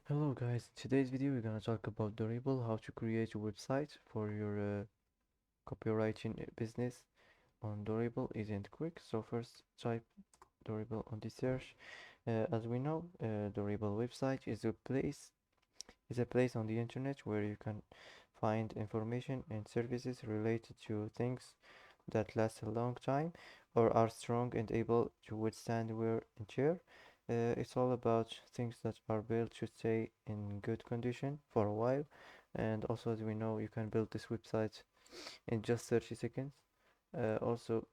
Hello guys, in today's video we're gonna talk about Durable, how to create a website for your copywriting business on Durable isn't quick. So first type Durable on the search. As we know, Durable website is a place on the internet where you can find information and services related to things that last a long time or are strong and able to withstand wear and tear. It's all about things that are built to stay in good condition for a while. And also, as we know, you can build this website in just 30 seconds. Also,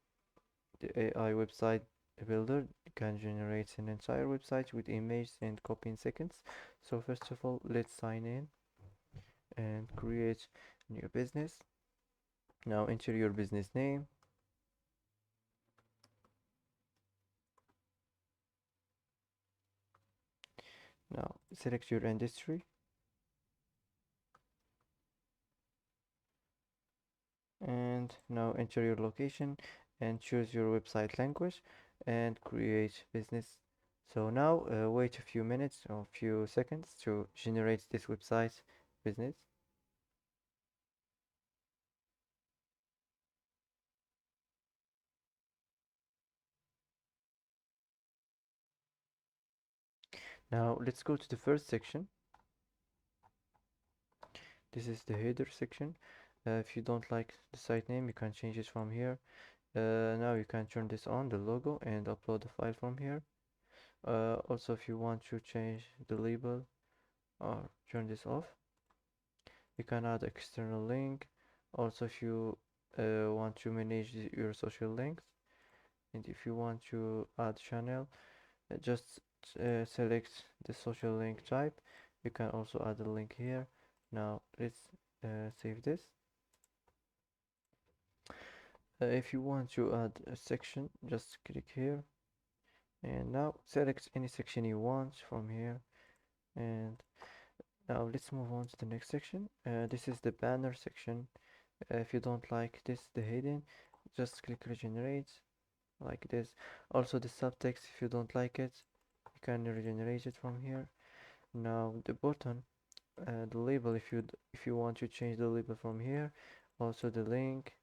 the AI website builder can generate an entire website with images and copy in seconds. So first of all, let's sign in and create new business. Now enter your business name. Now select your industry and now enter your location and choose your website language and create business. So now wait a few minutes or a few seconds to generate this website business. Now let's go to the first section. This is the header section. If you don't like the site name, you can change it from here. Now you can turn this on, the logo, and upload the file from here. Also, if you want to change the label or turn this off, you can add external link. Also, if you want to manage your social links, and if you want to add channel, just select the social link type. You can also add a link here. Now let's save this. If you want to add a section, just click here and now select any section you want from here. And now let's move on to the next section. This is the banner section. If you don't like this, the heading, just click regenerate like this. Also the subtext, if you don't like it, you can regenerate it from here. Now the button, the label, if you want to change the label from here. Also the link,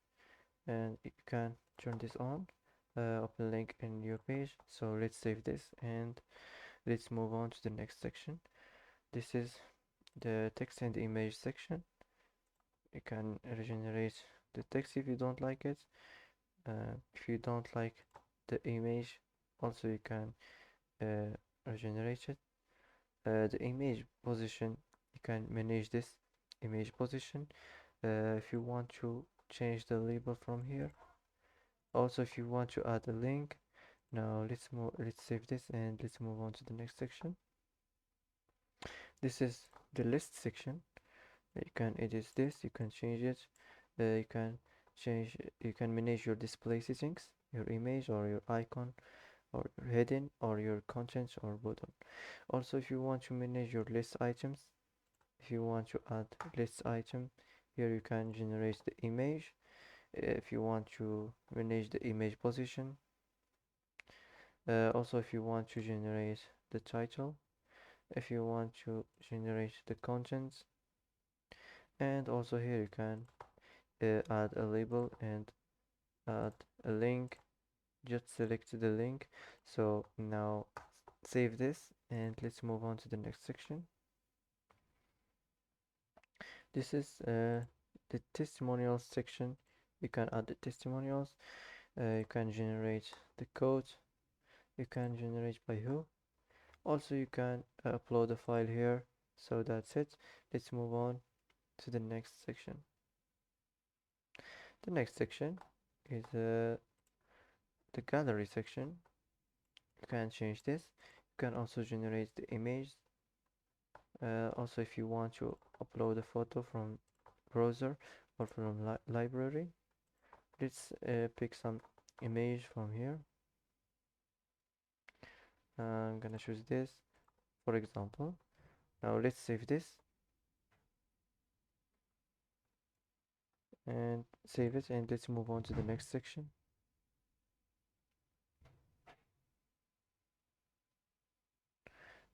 and you can turn this on. Open link in your page. So let's save this and let's move on to the next section. This is the text and image section. You can regenerate the text if you don't like it. If you don't like the image, also you can regenerate it. The image position, you can manage this image position. If you want to change the label from here. Also, if you want to add a link. Now let's save this and let's move on to the next section. This is the list section. You can edit this, you can change it, you can you can manage your display settings, your image or your icon or your heading or your content or button. Also, if you want to manage your list items, if you want to add list item, here you can generate the image. If you want to manage the image position, also if you want to generate the title, if you want to generate the contents, and also here you can add a label and add a link. Just select the link. So now save this and let's move on to the next section. This is the testimonials section. You can add the testimonials. You can generate the code. You can generate by who. Also you can upload a file here. So that's it. Let's move on to the next section. The next section is the gallery section. You can change this. You can also generate the image. Also, if you want to upload a photo from browser or from library, let's pick some image from here. I'm gonna choose this, for example. Now let's save this and save it, and let's move on to the next section.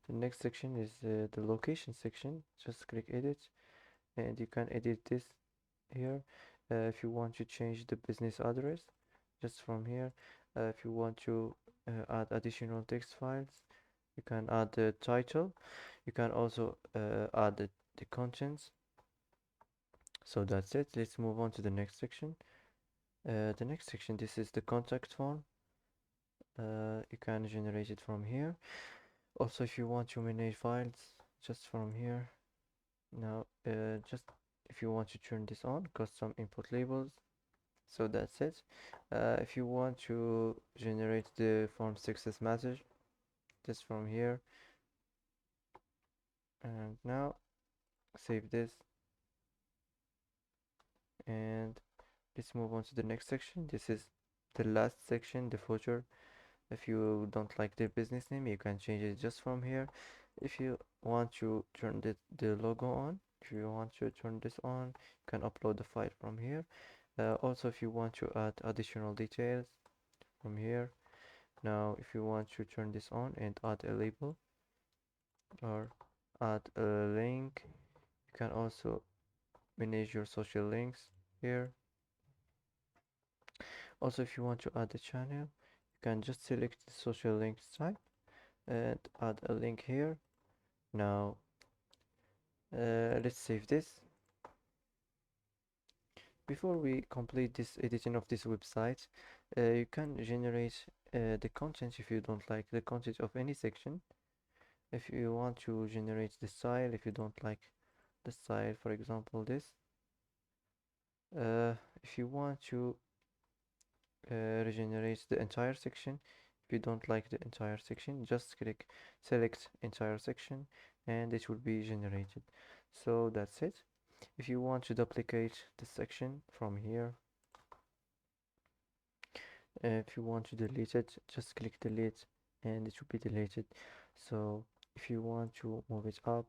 The next section is the location section. Just click edit, and you can edit this here. If you want to change the business address, just from here. If you want to add additional text files, you can add the title. You can also add the contents. So that's it. Let's move on to the next section. The next section, this is the contact form. You can generate it from here. Also, if you want to manage files, just from here. Now, just if you want to turn this on, custom input labels. So that's it. If you want to generate the form success message, just from here. And now save this, and let's move on to the next section. This is the last section, the footer. If you don't like the business name, you can change it just from here. If you want to turn the logo on, if you want to turn this on, you can upload the file from here. Also, if you want to add additional details from here. Now, if you want to turn this on and add a label or add a link, you can also manage your social links here. Also, if you want to add a channel, you can just select the social links type and add a link here. Now, let's save this. Before we complete this editing of this website, you can generate the content if you don't like the content of any section. If you want to generate the style, if you don't like the style, for example, this. If you want to regenerate the entire section, if you don't like the entire section, just select entire section, and it will be generated. So that's it. If you want to duplicate the section from here, if you want to delete it, just click delete, and it will be deleted. So if you want to move it up,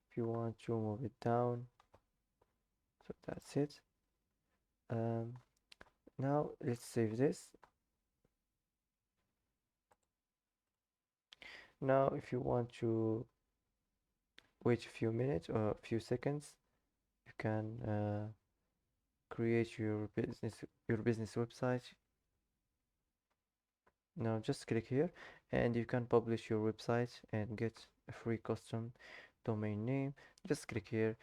if you want to move it down, so that's it. Now let's save this. Now if you want to wait a few minutes or a few seconds, you can create your business website. Now just click here, and you can publish your website and get a free custom domain name. Just click here,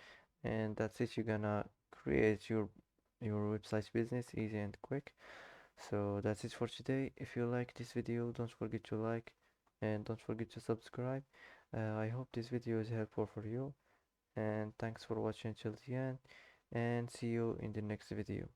and that's it. You're gonna create your website business easy and quick. So that's it for today. If you like this video, don't forget to like and don't forget to subscribe. I hope this video is helpful for you, and thanks for watching till the end, and see you in the next video.